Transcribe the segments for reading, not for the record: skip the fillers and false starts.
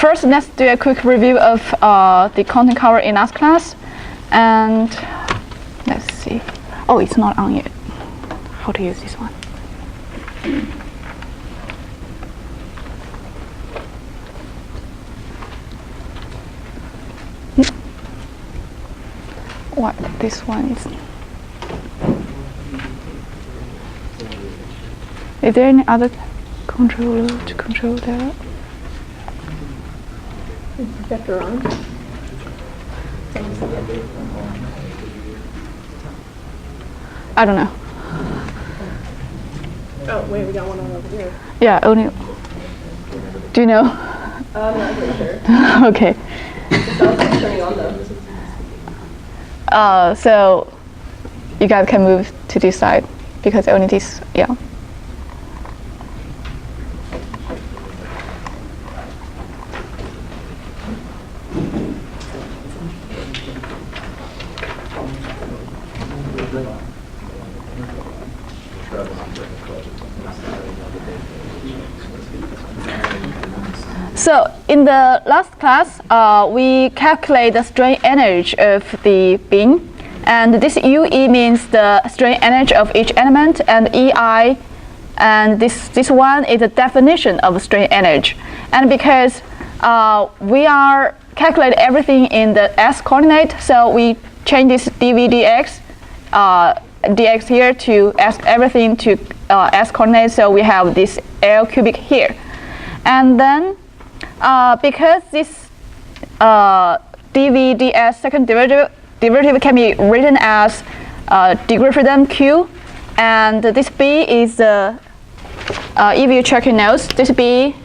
first, let's do a quick review of the content covered in last class. And let's see. Oh, it's not on yet. How to use this one? What this one is? Is there any other controller to control that? Projector on. I don't know. Oh wait, we got one on over here. Yeah, only. Do you know? I'm not really sure. Okay. It's also turning on though. So you guys can move to this side because only this, yeah. So in the last class, we calculate the strain energy of the beam, and this UE means the strain energy of each element, and EI, and this one is the definition of strain energy. And because we are calculate everything in the S coordinate, so we change this dV dx, dx here to everything to S coordinate. So we have this L cubic here, and then because this dV ds second derivative can be written as degree freedom Q, and this B is if you check your notes, this B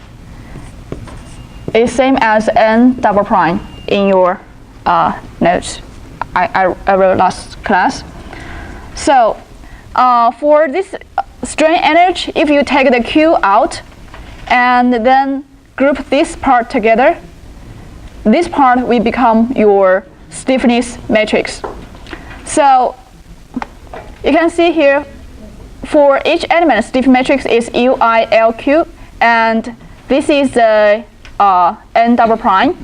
is same as N double prime in your notes. I wrote last class. So for this strain energy, if you take the Q out and then group this part together, this part will become your stiffness matrix. So you can see here, for each element, stiffness matrix is UILQ, and this is the N double prime,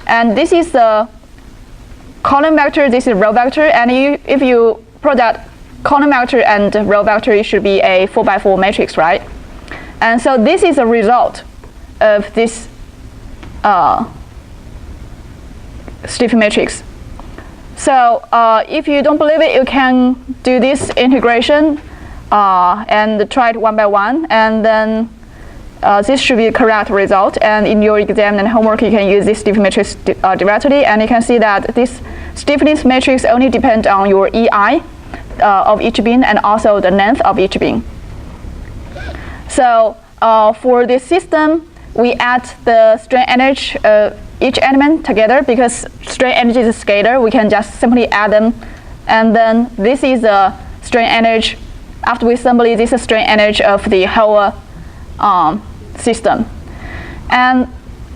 and this is the column vector, this is row vector, and if you product column vector and row vector, it should be a 4x4 matrix, right? And so this is a result of this stiffness matrix. So if you don't believe it, you can do this integration and try it one by one, and then this should be a correct result. And in your exam and homework, you can use this stiffness matrix directly, and you can see that this stiffness matrix only depends on your EI of each beam and also the length of each beam. So for this system, we add the strain energy of each element together, because strain energy is a scalar. We can just simply add them, and then this is the strain energy. After we assemble this is strain energy of the whole system. And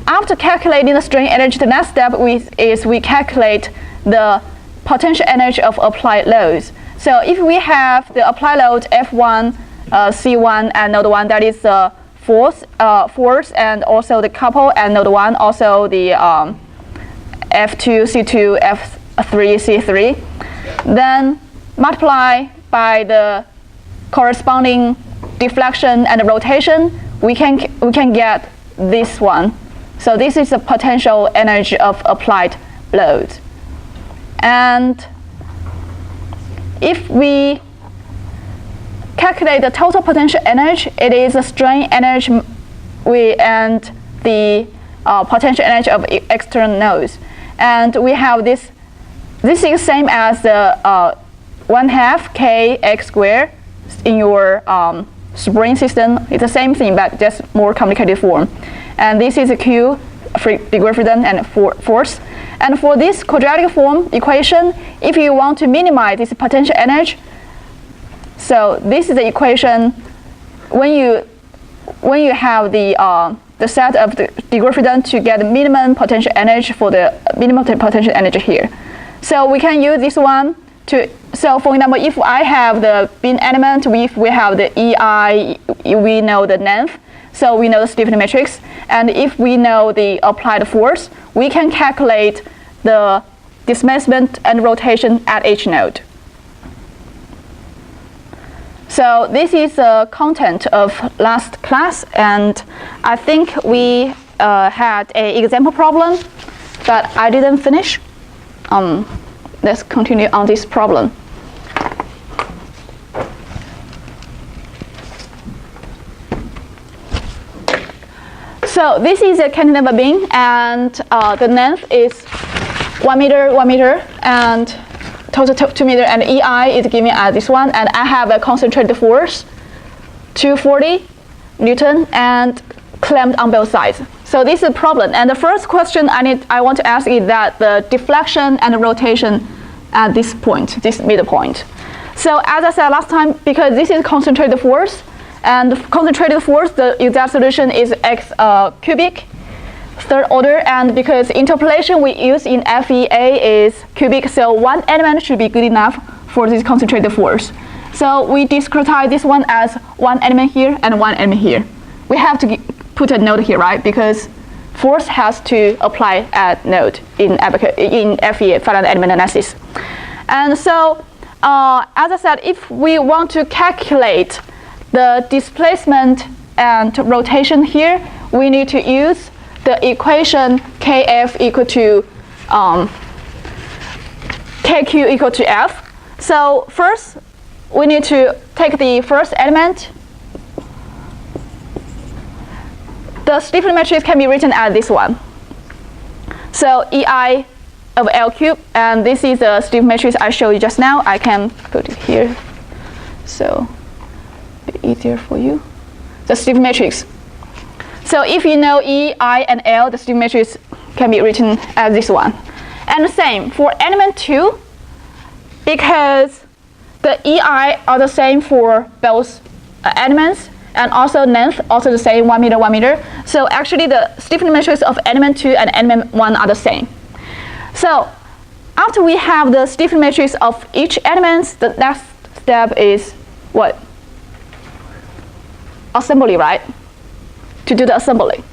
after calculating the strain energy, the next step is we calculate the potential energy of applied loads. So if we have the applied load F1, C1, and node 1, that is the force, and also the couple, and node 1, also the F2, C2, F3, C3. Then multiply by the corresponding deflection and rotation, we can get this one. So this is the potential energy of applied load. And if we calculate the total potential energy, it is the strain energy and the potential energy of external nodes. And we have this is same as the 1/2 kx squared in your spring system. It's the same thing, but just more complicated form. And this is a Q, degree freedom, and force. And for this quadratic form equation, if you want to minimize this potential energy, so this is the equation when you have the set of the degree freedom to get the minimum potential energy for the minimum potential energy here. So we can use this one to, so for example, if I have the beam element, if we have the EI, we know the length, so we know the stiffness matrix. And if we know the applied force, we can calculate the displacement and rotation at each node. So this is the content of last class, and I think we had an example problem that I didn't finish. Let's continue on this problem. So this is a cantilever beam, and the length is 1 meter, and total 2 meter, and EI is given as this one, and I have a concentrated force, 240 Newton, and clamped on both sides. So this is a problem, and the first question I want to ask is that the deflection and the rotation at this point, this midpoint. So as I said last time, because this is concentrated force, and concentrated force, the exact solution is x cubic, third order, and because interpolation we use in FEA is cubic, so one element should be good enough for this concentrated force. So we discretize this one as one element here and one element here. We have to put a node here, right? Because force has to apply at node in FEA, finite element analysis. And so, as I said, if we want to calculate the displacement and rotation here, we need to use the equation Kf equal to Kq equal to F. So first, we need to take the first element. The stiffening matrix can be written as this one. So EI of L cubed, and this is the stiffening matrix I showed you just now. I can put it here, so it's easier for you. The stiffening matrix. So if you know E, I, and L, the stiffening matrix can be written as this one. And the same for element 2, because the EI are the same for both elements, and also length, also the same, 1 meter, 1 meter. So actually the stiffening matrix of element 2 and element 1 are the same. So after we have the stiffening matrix of each element, the next step is what? Assembly, right? To do the assembly.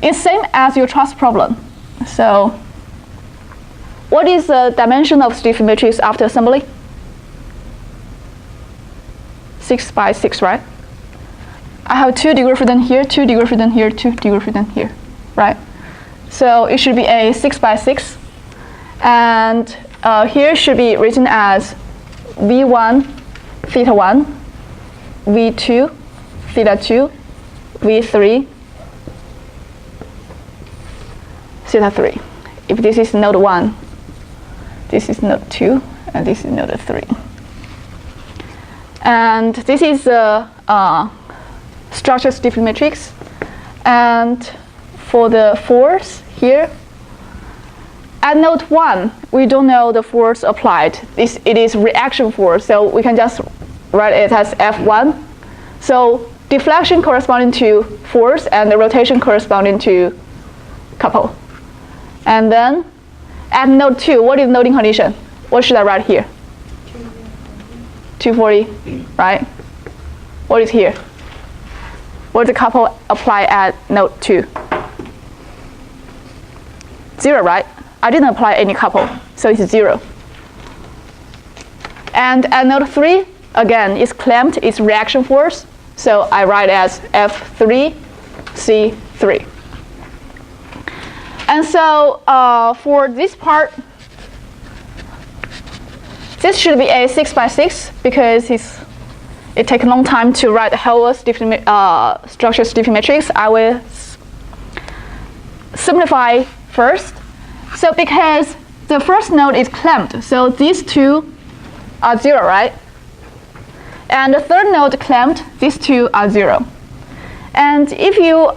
It's same as your truss problem. So what is the dimension of stiffening matrix after assembly? 6 by 6, right? I have 2 degree freedom here, 2 degree freedom here, 2 degree freedom here, right? So it should be a 6 by 6. And here should be written as V1, theta 1, V2, theta 2, V3, theta 3. If this is node 1, this is node 2, and this is node 3. And this is the structure stiffening matrix. And for the force here, at node 1, we don't know the force applied. It is reaction force, so we can just write it as F1. So deflection corresponding to force, and the rotation corresponding to couple. And then at node 2, what is noding condition? What should I write here? 240, right? What is here? What does the couple apply at node 2? 0, right? I didn't apply any couple, so it's 0. And at node 3, again, it's clamped, it's reaction force, so I write as F3, C3. And so for this part, this should be a 6 by 6 because it takes a long time to write the whole structure stiffening matrix. I will simplify first. So because the first node is clamped, so these two are 0, right? And the third node clamped, these two are 0. And if you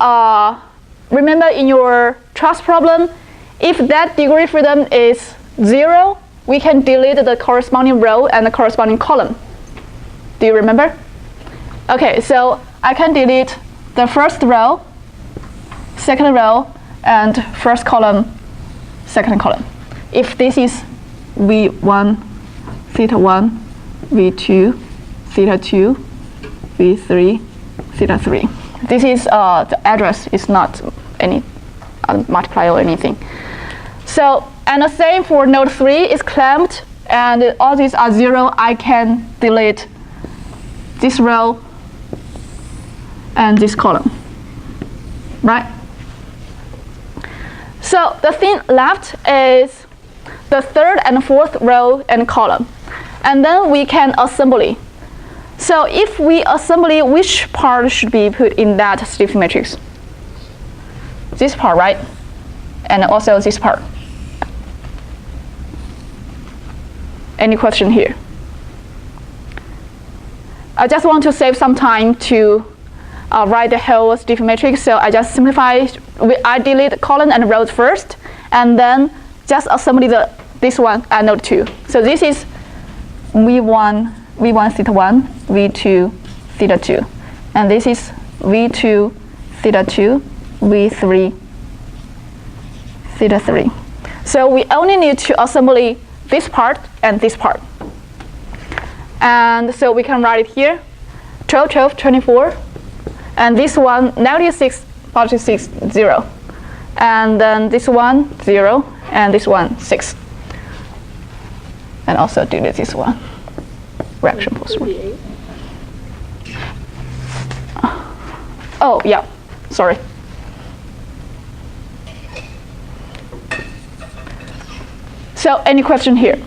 remember in your truss problem, if that degree freedom is 0, we can delete the corresponding row and the corresponding column. Do you remember? Okay, so I can delete the first row, second row, and first column, second column. If this is V1, theta 1, V2, theta 2, V3, theta 3. this is the address is not any multiplier or anything. So, and the same for node 3 is clamped, and all these are 0. I can delete this row and this column, right? So the thing left is the third and fourth row and column, and then we can assembly. So if we assembly, which part should be put in that stiffness matrix? This part, right? And also this part. Any question here? I just want to save some time to write the whole stiffness matrix, so I just simplify. I delete column and rows first, and then just assembly this one at node 2. So this is V1 theta 1, V2 theta 2, and this is V2 theta 2, V3 theta 3. So we only need to assembly this part and this part. And so we can write it here, 12, 12, 24, and this one, -6, positive 6, 0. And then this one, 0, and this one, 6. And also delete this one, reaction post. Oh, yeah, sorry. So any question here?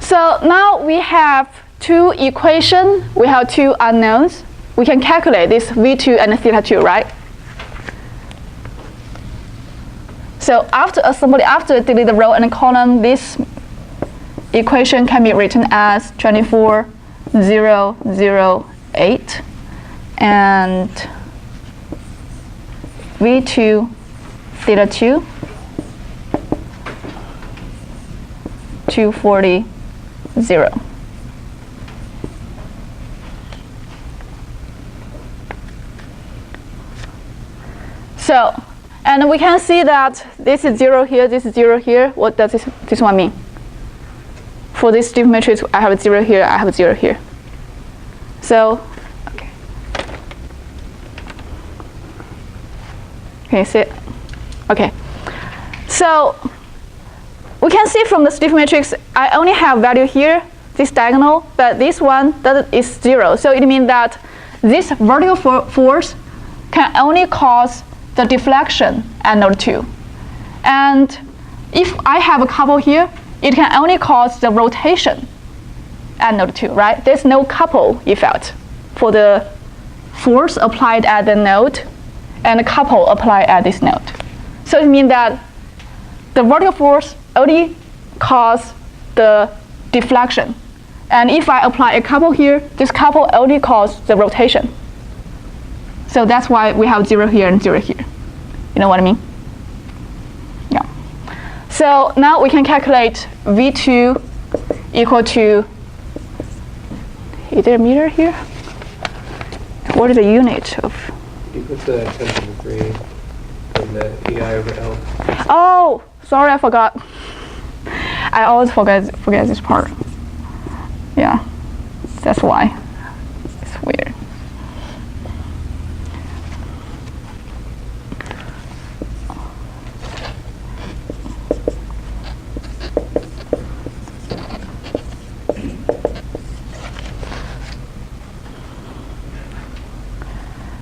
So now we have two equations, we have two unknowns. We can calculate this V2 and theta 2, right? So after assembly, after delete the row and column, this equation can be written as 24, 0, 0, 8, and V2 theta 2, 240, 0. So, and we can see that this is 0 here, this is 0 here. What does this one mean? For this stiffness matrix, I have a 0 here, I have a 0 here. So, okay. Can you see it? Okay. So, we can see from the stiffness matrix, I only have value here, this diagonal, but this one that is 0. So it means that this vertical force can only cause the deflection at node 2. And if I have a couple here, it can only cause the rotation at node 2, right? There's no couple effect for the force applied at the node and a couple applied at this node. So it means that the vertical force only cause the deflection. And if I apply a couple here, this couple only cause the rotation. So that's why we have 0 here and 0 here. You know what I mean? Yeah. So now we can calculate V2 equal to, is there a meter here? What is the unit of? You put the 10 to the 3 in the EI over L. Oh, sorry, I forgot. I always forget this part. Yeah, that's why. It's weird.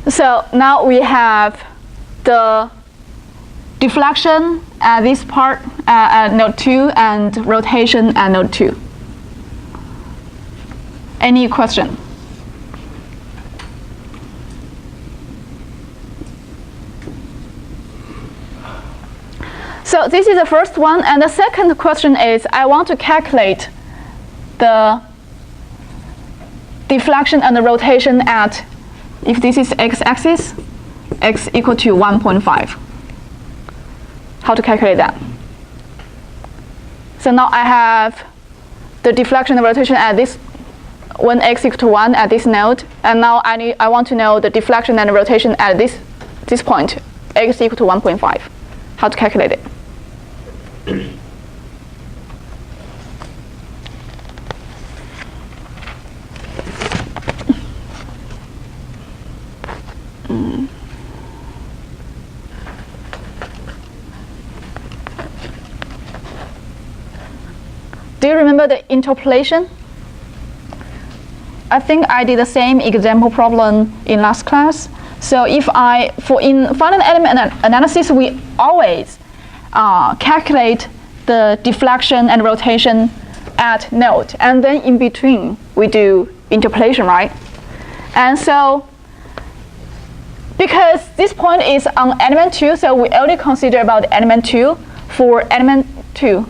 So now we have the deflection at this part at node 2 and rotation at node 2. Any question? So this is the first one, and the second question is I want to calculate the deflection and the rotation at, if this is x-axis, x equal to 1.5. How to calculate that? So now I have the deflection and rotation at this, when x equal to 1 at this node, and now I want to know the deflection and rotation at this point, x equal to 1.5. How to calculate it? Do you remember the interpolation? I think I did the same example problem in last class. So if in finite element analysis, we always calculate the deflection and rotation at node, and then in between we do interpolation, right? And so because this point is on element 2, so we only consider about element 2 for element 2.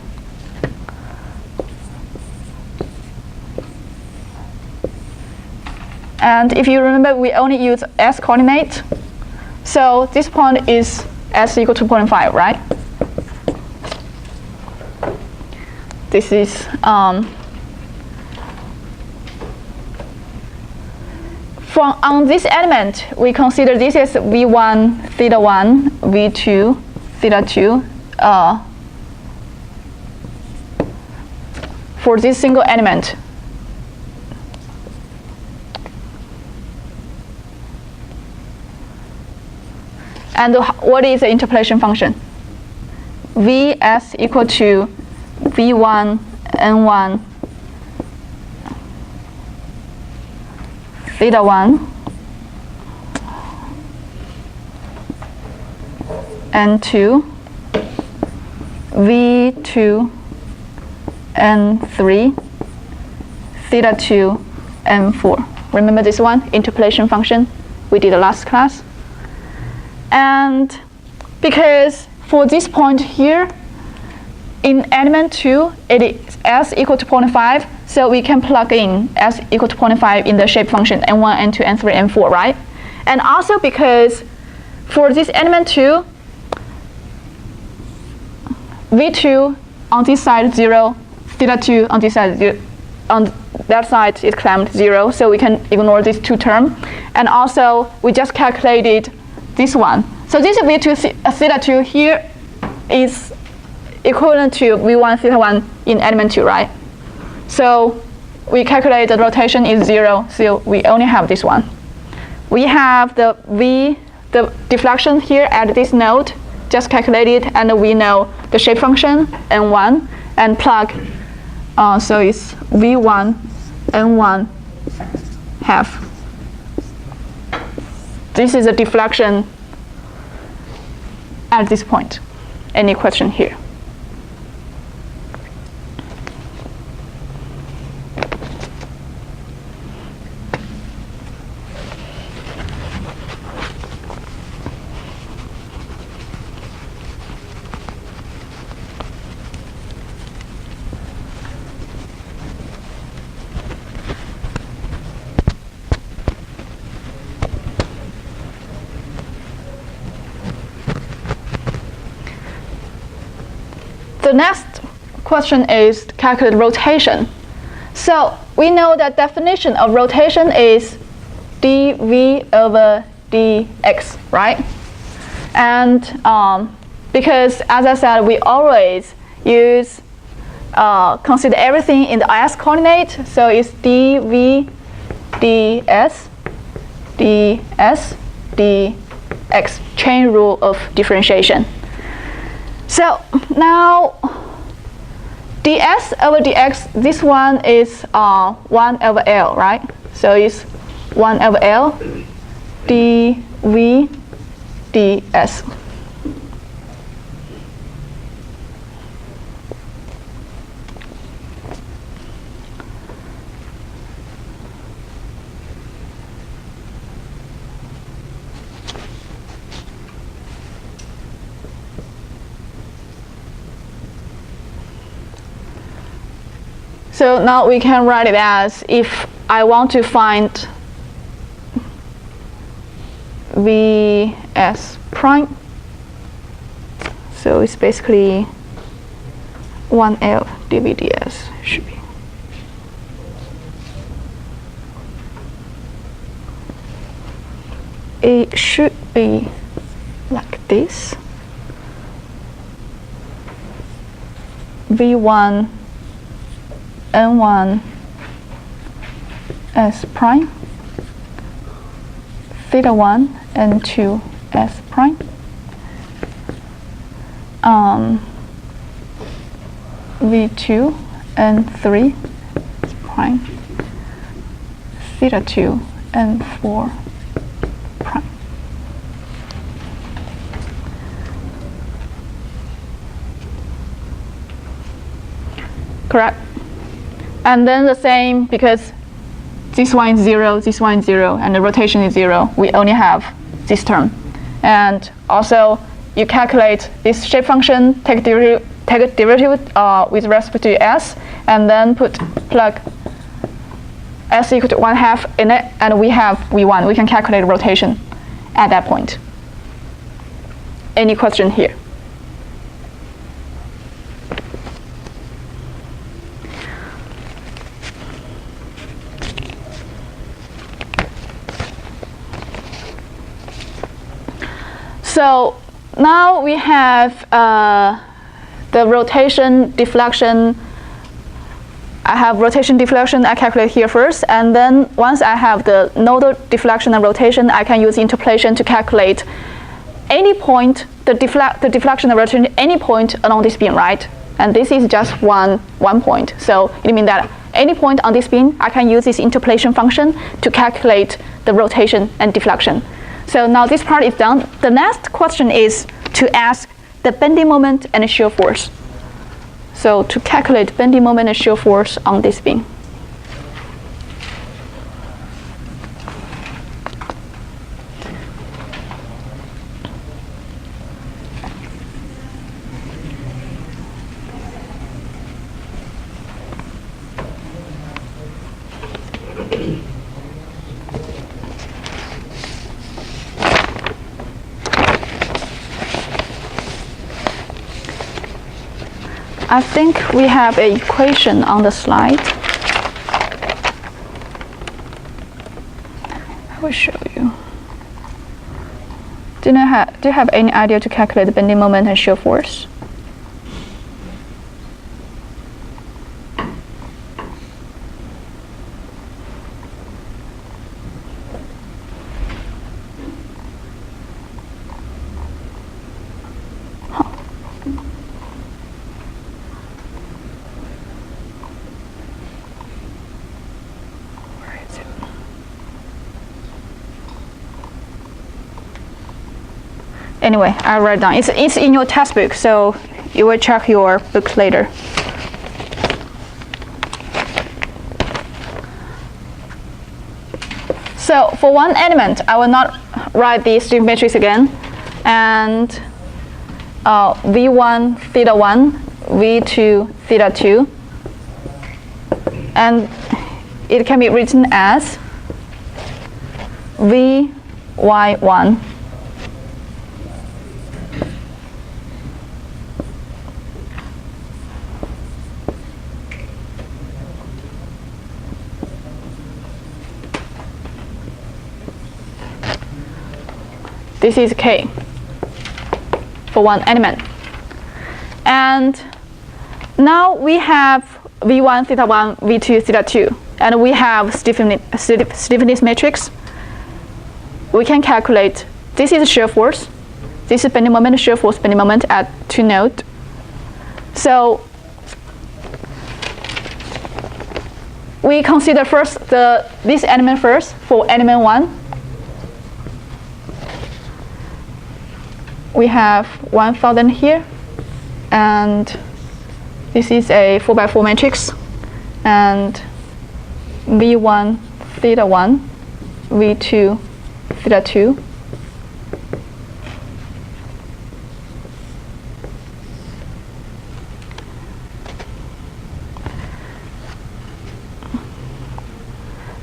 And if you remember, we only use s coordinate. So this point is s equal to 0.5, right? This is on this element, we consider this as v1 theta 1, v2 theta 2 for this single element. And what is the interpolation function? Vs equal to v1 n1 theta 1 n2 v2 n3 theta 2 n4. Remember this one, interpolation function we did the last class. And because for this point here, in element 2, it is s equal to 0.5, so we can plug in s equal to 0.5 in the shape function n1, n2, n3, n4, right? And also because for this element 2, v2 on this side 0, theta 2 on this side 0, on that side is claimed 0, so we can ignore these two terms. And also we just calculated this one. So this v2 theta 2 here is equivalent to v1 theta 1 in element 2, right? So we calculate the rotation is 0, so we only have this one. We have the deflection here at this node, just calculated, and we know the shape function n1 and plug. So it's v1 n1 half. This is a deflection at this point. Any question here? The next question is calculate rotation. So we know that definition of rotation is dv over dx, right? And because, as I said, we always use consider everything in the s coordinate, so it's dv ds dx, chain rule of differentiation. So now ds over dx, this one is 1 over L, right? So it's 1 over L dv ds. So now we can write it as, if I want to find vs prime, so it's basically 1L dv ds should be. It should be like this. v1 n1 s prime theta 1 and 2s prime. V2 and 3 prime. Theta 2 and 4 prime. Correct. And then the same, because this one is 0, this one is 0, and the rotation is 0. We only have this term. And also, you calculate this shape function, take a derivative with respect to s, and then plug s equal to 1/2 in it, and we have v1. We can calculate rotation at that point. Any question here? So now we have the rotation, deflection. I have rotation, deflection, I calculate here first, and then once I have the nodal deflection and rotation, I can use interpolation to calculate any point, the deflection and rotation at any point along this beam, right? And this is just one point. So it means that any point on this beam, I can use this interpolation function to calculate the rotation and deflection. So now this part is done. The next question is to ask the bending moment and shear force. So to calculate bending moment and shear force on this beam. I think we have an equation on the slide. I will show you. Do you have any idea to calculate the bending moment and shear force? Anyway, I'll write down. It's in your textbook, so you will check your book later. So for one element, I will not write the strip matrix again. And V1 theta 1, V2 theta 2. And it can be written as Vy1 This is K for one element. And now we have V1 theta 1, V2 theta 2, and we have stiffness matrix. We can calculate, this is shear force, this is bending moment, shear force, bending moment at 2 nodes. So we consider first this element first for element 1. We have 1000 here, and this is a 4x4 matrix, and V1 theta 1, V2 theta 2,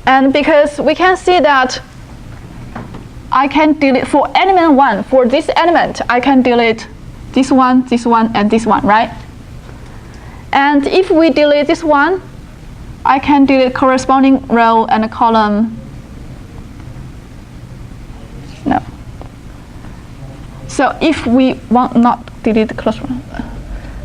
and because we can see that I can delete for element 1, for this element, I can delete this one, and this one, right? And if we delete this one, I can delete corresponding row and column. No. So if we want not delete the close one.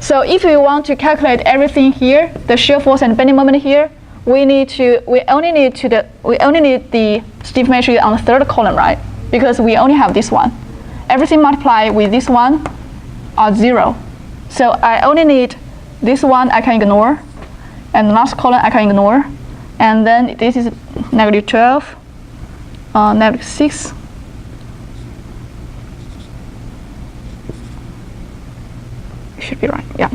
So if we want to calculate everything here, the shear force and bending moment here, we only need the stiff matrix on the third column, right? because we only have this one. Everything multiplied with this one are 0. So I only need this one I can ignore, and the last column I can ignore. And then this is negative 12, negative 6. Should be right, yeah.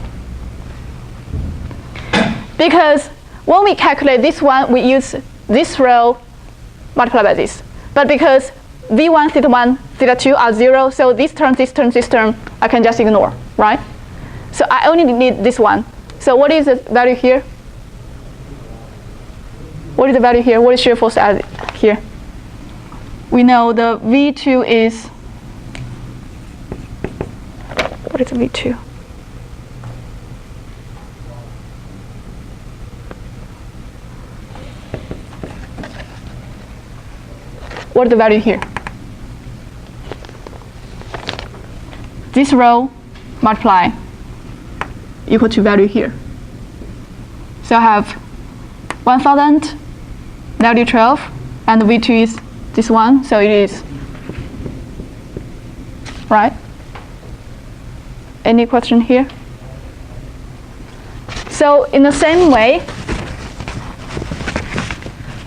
Because when we calculate this one, we use this row multiplied by this. But because v1, theta 1, theta 2 are 0, so this term, this term, this term, I can just ignore, right? So I only need this one. So what is the value here? What is the value here? What is shear force at here? We know the V2 is, what is the V2? What is the value here? This row multiply equal to value here. So I have 1000, negative 12, and V2 is this one, so it is, right? Any question here? So in the same way,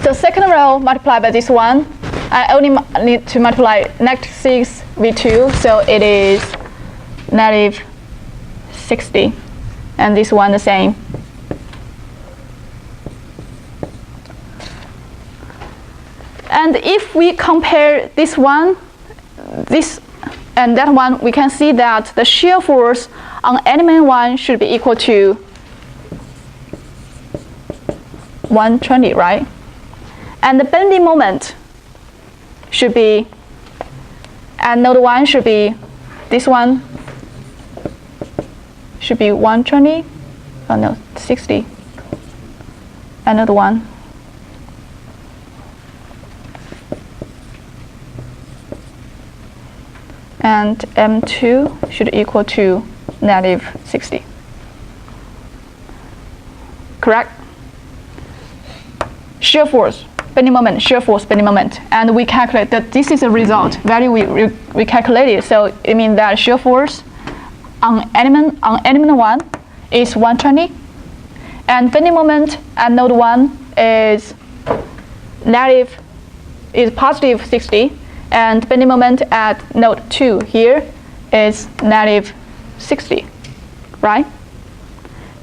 the second row multiplied by this one, I only need to multiply negative 6 V2, so it is negative 60, and this one the same. And if we compare this one, this and that one, we can see that the shear force on element 1 should be equal to 120, right? And the bending moment should be, and node 1 should be, this one should be 120, oh no, 60, and node 1. And M2 should equal to negative 60. Correct? Shear force, bending moment, shear force, bending moment. And we calculate that this is a result, value we calculated. So it means that shear force on element 1 is 120. And bending moment at node 1 is positive 60. And bending moment at node 2 here is negative 60, right?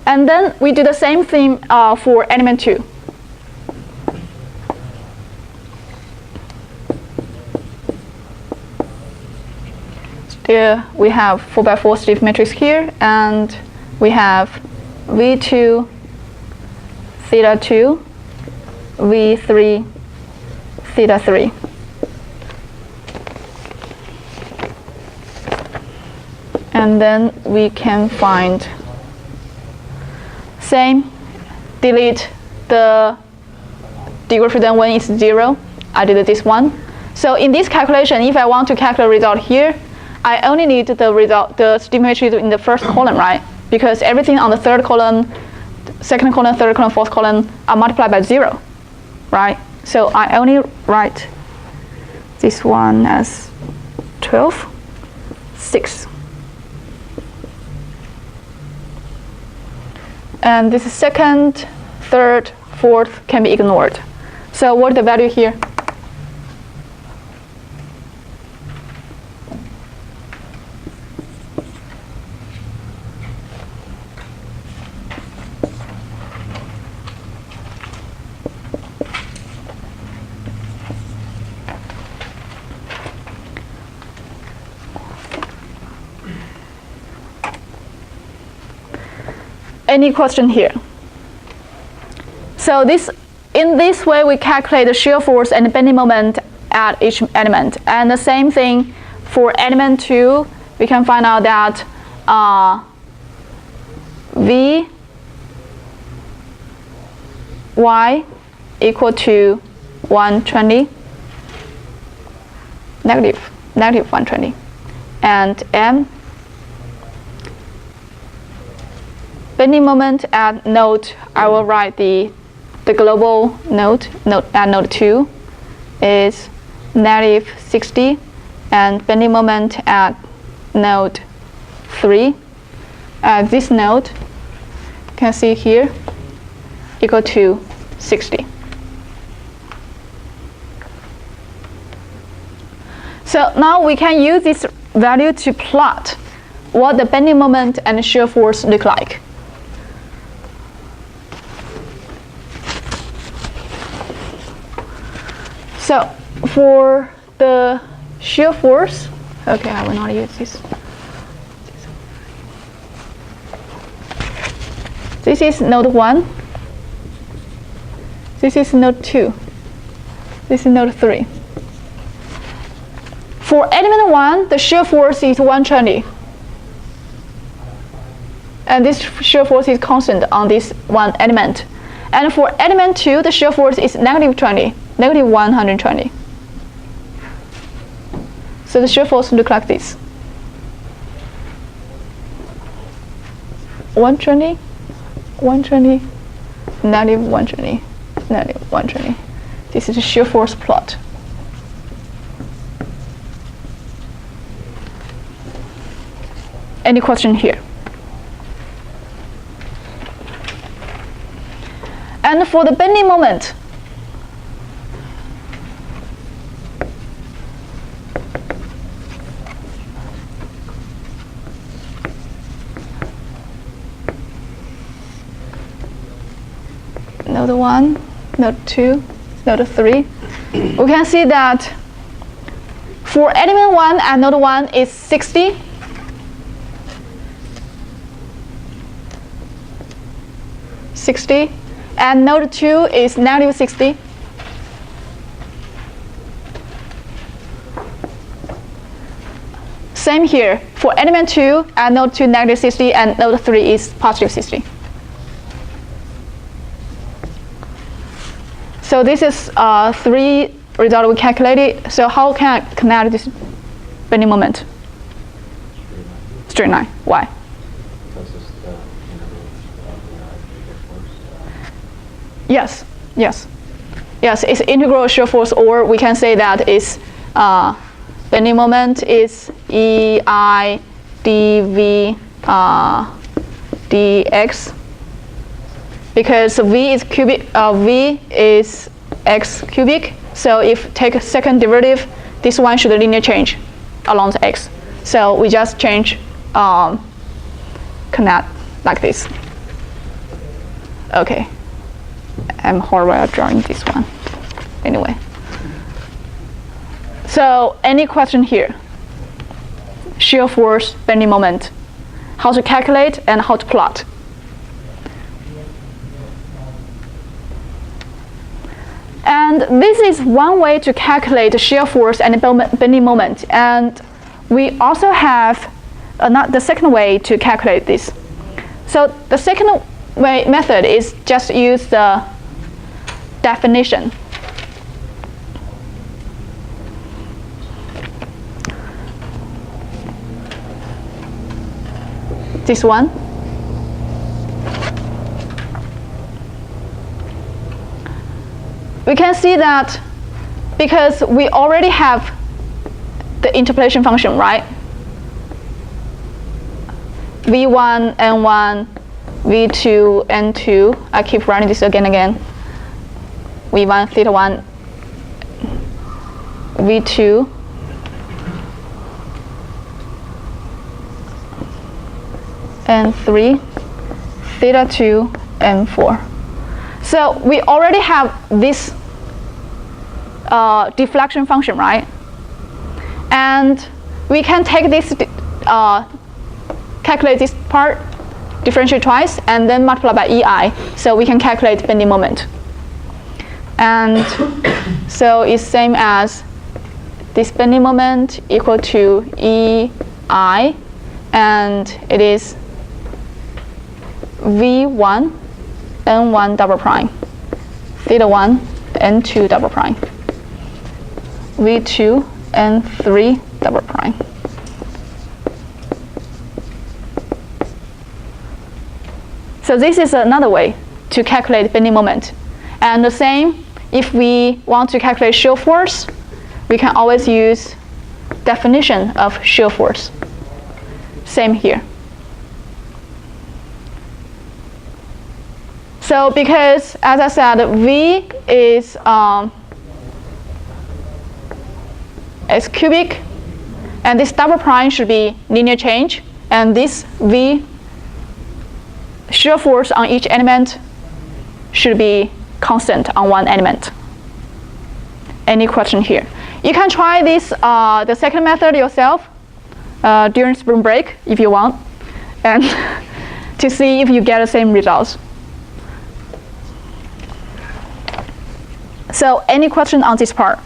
And then we do the same thing for element 2. Still, we have 4x4 stiff matrix here, and we have V2, theta 2, V3, theta 3. And then we can find same, delete the degree freedom when it's 0. I did this one. So in this calculation, if I want to calculate result here, I only need the result, the stiff matrix in the first column, right? Because everything on the third column, second column, third column, fourth column are multiplied by 0, right? So I only write this one as 12, 6. And this second, third, fourth can be ignored. So what is the value here? Any question here? So in this way, we calculate the shear force and bending moment at each element. And the same thing for element 2, we can find out that Vy equal to 120, negative 120, and M bending moment at node, I will write the global node at node 2 is negative 60, and bending moment at node 3. At this node, you can see here, equal to 60. So now we can use this value to plot what the bending moment and shear force look like. So for the shear force, okay, I will not use this. This is node 1. This is node 2. This is node 3. For element 1, the shear force is 120. And this shear force is constant on this one element. And for element 2, the shear force is negative 20, negative 120. So the shear force look like this. 120, 120, negative 120, negative 120. This is the shear force plot. Any question here? And for the bending moment, node 1, node 2, node 3, we can see that for element 1 and node 1 is 60. And node 2 is negative 60. Same here. For element 2 and node 2 negative 60 and node 3 is positive 60. So this is 3 results we calculated. So how can I connect this bending moment? Straight line. Why? Yes, yes, yes. It's integral shear force, or we can say that it's bending moment is EI dV dx, because V is cubic, V is x cubic. So if take a second derivative, this one should linear change along the x. So we just change connect like this. Okay. I'm horrible at drawing this one. Anyway. So any question here? Shear force, bending moment. How to calculate and how to plot. And this is one way to calculate the shear force and the bending moment. And we also have the second way to calculate this. So the second method is just use the definition. This one. We can see that because we already have the interpolation function, right? V1, N1, V2, N2. I keep writing this again and again. V1, theta 1, V2, N3, theta 2, N4. So we already have this deflection function, right? And we can take this, calculate this part, differentiate twice, and then multiply by EI. So we can calculate bending moment. And so it's same as this bending moment equal to EI, and it is V1, N1 double prime, theta 1, N2 double prime, V2, N3 double prime. So this is another way to calculate bending moment. And the same, if we want to calculate shear force, we can always use definition of shear force. Same here. So because, as I said, V is cubic, and this double prime should be linear change, and this V shear force on each element should be constant on one element. Any question here? You can try this, the second method yourself during spring break if you want, and to see if you get the same results. So any question on this part?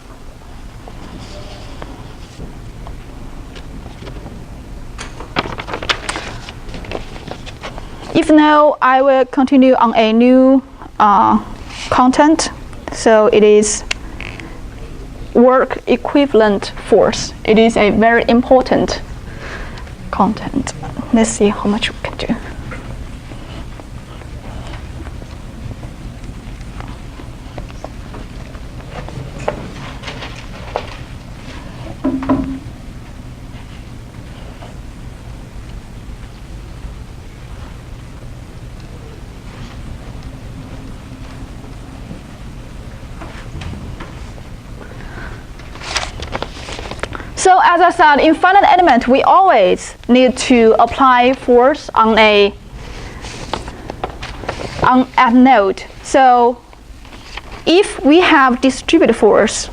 If no, I will continue on a new content. So it is work equivalent force. It is a very important content. Let's see how much we can do. So as I said, in finite element, we always need to apply force on a node. So if we have distributed force,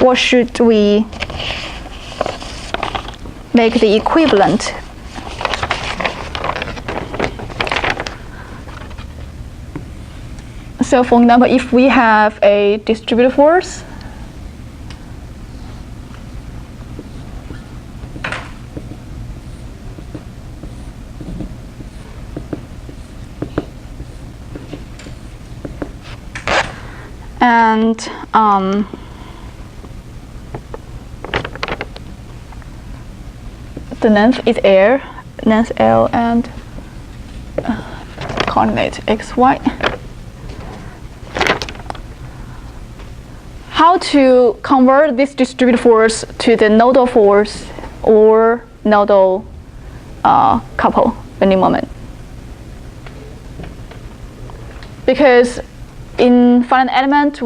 what should we make the equivalent? So for example, if we have a distributed force, and the length is length L, and coordinate x, y. How to convert this distributed force to the nodal force or nodal couple bending moment? Because in finite element,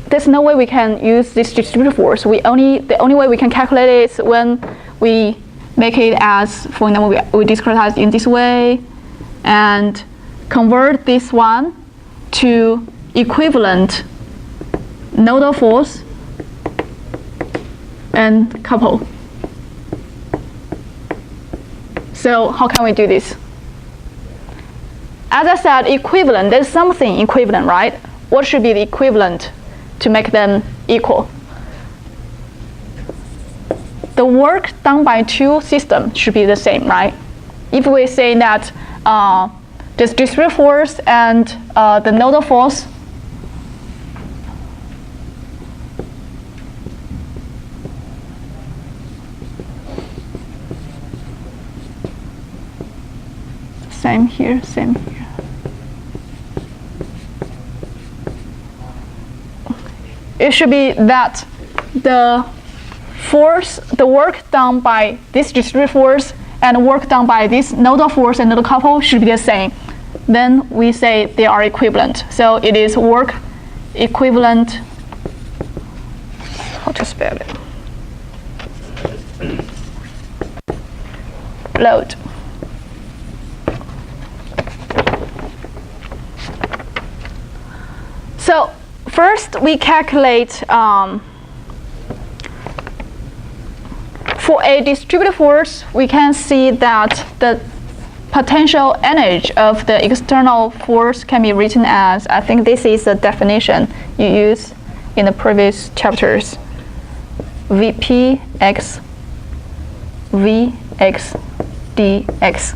there's no way we can use this distributed force. The only way we can calculate it is when we make it as, for example, we discretize in this way and convert this one to equivalent nodal force and couple. So how can we do this? As I said, equivalent, there's something equivalent, right? What should be the equivalent to make them equal? The work done by two systems should be the same, right? If we say that this distributed force and the nodal force same here, same here. It should be that the work done by this distributed force and work done by this nodal force and nodal couple should be the same. Then we say they are equivalent. So it is work equivalent. How to spell it? Load. So first we calculate for a distributed force, we can see that the potential energy of the external force can be written as, I think this is the definition you used in the previous chapters, Vp x Vx dx.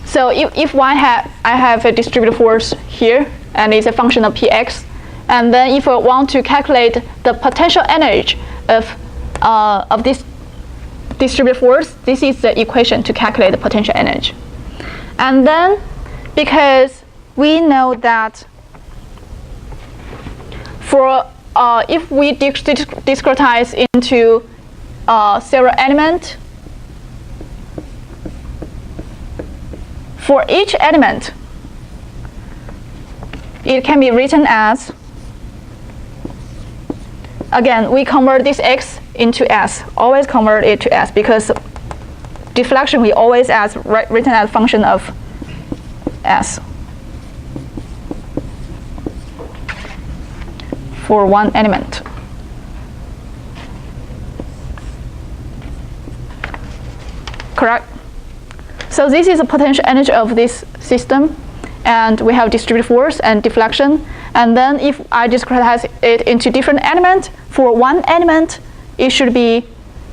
So if I have a distributed force here, and it's a function of px, and then if I want to calculate the potential energy of this distributed force, this is the equation to calculate the potential energy. And then because we know that for if we discretize into several elements, for each element, it can be written as, again, we convert this x into s, always convert it to s, because deflection we always written as function of s for one element. Correct? So this is the potential energy of this system, and we have distributed force and deflection. And then if I discretize it into different elements, for one element, it should be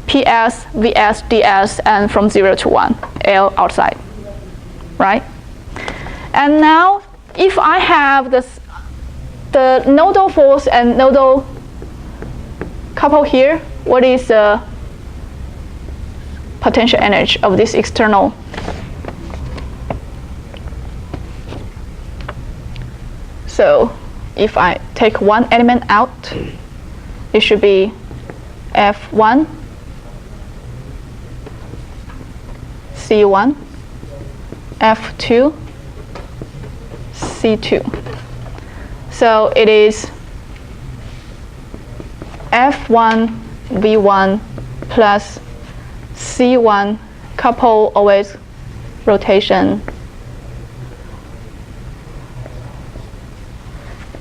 PS, VS, DS, and from 0 to 1, L outside, right? And now, if I have the nodal force and nodal couple here, what is the potential energy of this external? So if I take one element out, it should be F1, C1, F2, C2. So it is F1, V1 plus C1 couple always rotation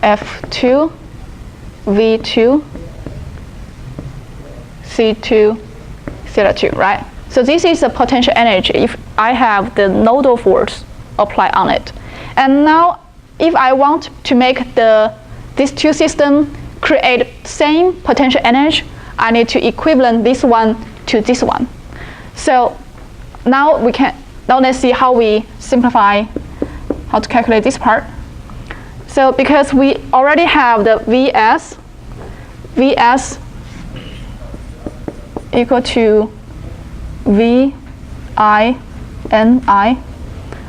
F2, V2, C2, theta 2, right? So this is the potential energy if I have the nodal force applied on it. And now if I want to make these two systems create same potential energy, I need to equivalent this one to this one. So now let's see how we simplify how to calculate this part. So because we already have the VS equal to VI NI,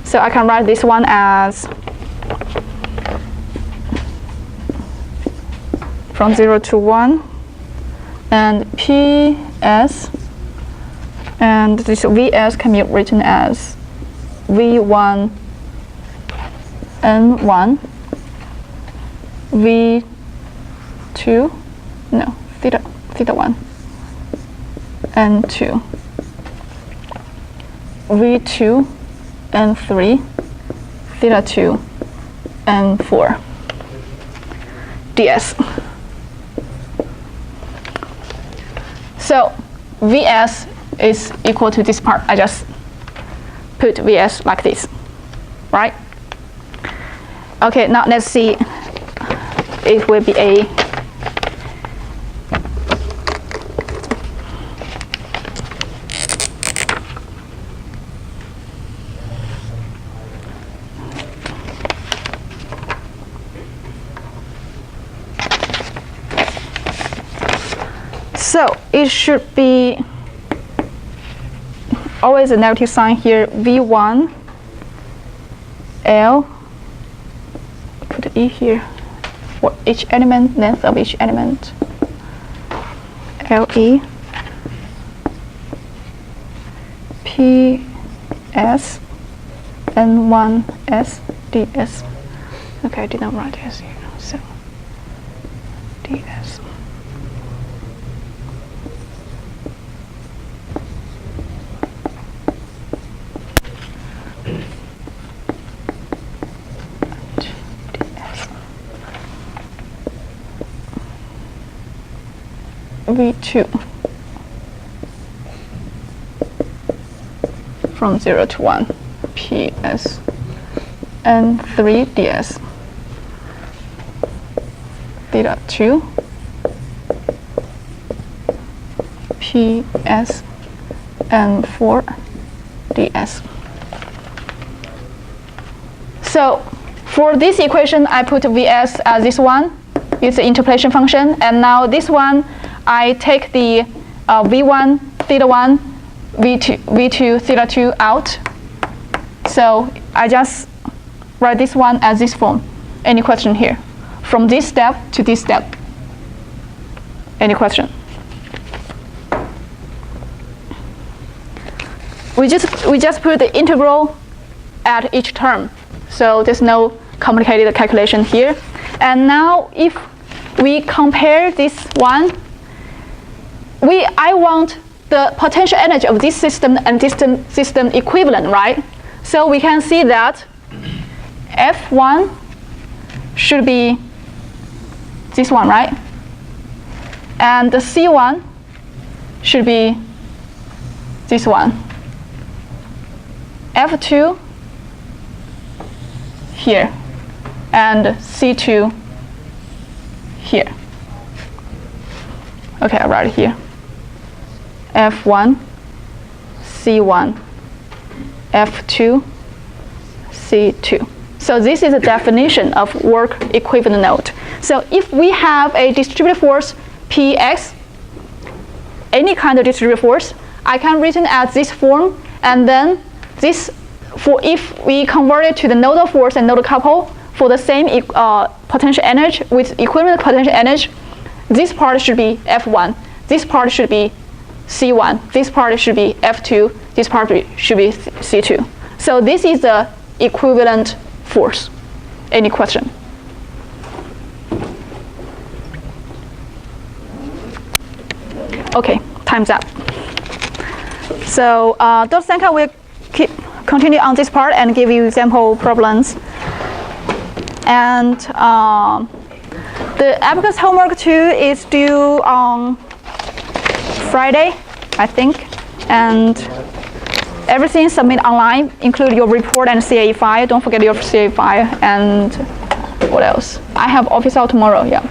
so I can write this one as from 0 to 1, and PS, and this VS can be written as V1 N1, V2, no, theta 1, N2, V2 N3, theta 2, N4, ds. So VS is equal to this part. I just put VS like this, right? Okay, now let's see. It will be a so it should be always a negative sign here, V1 L, put E here, for each element, length of each element, LE, PS, N1 S, DS. Okay, I did not write S here, so DS. V2 from 0 to 1, PS, N3 ds, theta 2, PS, N4 ds. So for this equation, I put Vs as this one. It's the interpolation function, and now this one, I take the V1 theta 1, V2 theta 2 out. So I just write this one as this form. Any question here? From this step to this step. Any question? We just put the integral at each term, so there's no complicated calculation here. And now if we compare this one, I want the potential energy of this system and this system equivalent, right? So we can see that F1 should be this one, right? And the C1 should be this one. F2 here, and C2 here. Okay, I'll write it here. F1, C1, F2, C2. So this is a definition of work equivalent node. So if we have a distributed force Px, any kind of distributed force, I can written as this form, and then this, if we convert it to the nodal force and nodal couple for the same potential energy with equivalent potential energy, this part should be F1, this part should be C1, this part should be F2, this part should be C2. So this is the equivalent force. Any question? Okay, time's up. So Dr. Sanka will continue on this part and give you example problems. And the Abacus homework 2 is due on Friday, I think. And everything submit online, include your report and CAE file. Don't forget your CAE file. And what else? I have office hour tomorrow, yeah.